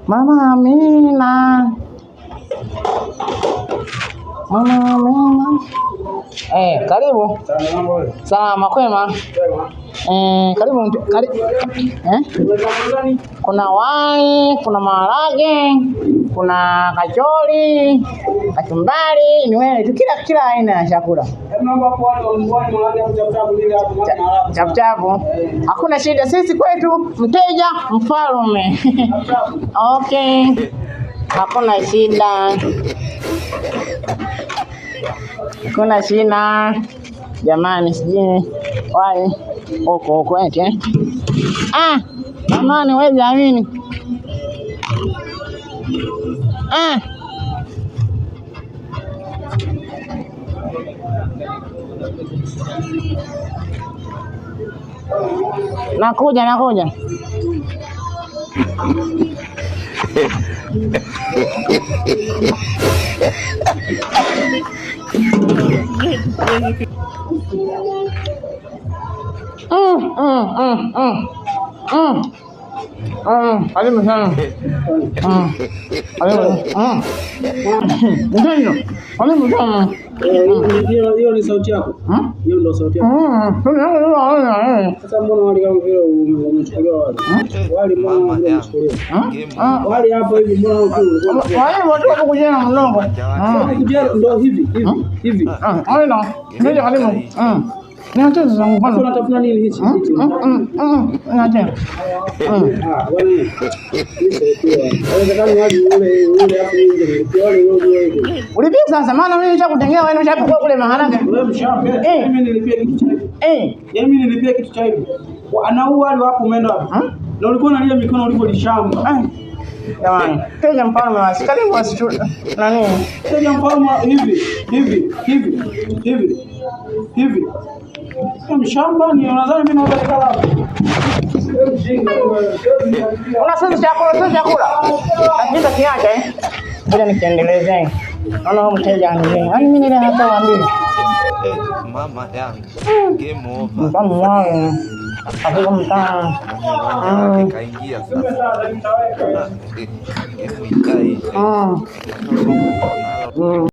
Mama Amina. Mama Amina. Karibu. Salama kwema. Karibu. Kuna wali, kuna maharage, kuna kachori, kachumbari, ni wewe tu kila aina ya chakula. Chapu. Hakuna shida, sisi kwetu mteja mfalme. Okay. Hakuna shida. Kuna shina jamani, sijui wale huko eti jamani, wewe jamani nakuja Karibu sana. Karibu sana. Hiyo ni sauti yako? Hiyo ndio sauti yako? Sasa mbona wali kama vile umechukuliwa wali? Wali mbona umechukuliwa? Wali hapo hivi mbona umechukuliwa? Wali watu hapo kujana mlongo. Kujana ndio hivi. Haina. Ndio karibu. Niache zangu bwana. Unatafuna nini hichi? Niache. Wali. Inawezekana wali ule hapo nje. Wali ule. Ulipia sasa maana mimi nishakutengea wewe unashapika kule maharage. Wewe mshape. Mimi nilipia kitu cha hivi. Mimi nilipia kitu cha hivi. Anauwa wali wapo umeenda wapi? Na ulikuwa unalia mikono ulipolishamba. Jamani, teja mfalme wa karibu wasichu nani? Teja mfalme hivi. Kama shamba ni unadhani mimi naweza kula hapo? Unasema chakula. Hakika kiache. Bila nikiendelezea. Naona mteja anaongea. Yaani mimi nile hata waambie. Mama yangu. Game over. Mfano wao. Hapo mtaa. Kaingia sasa.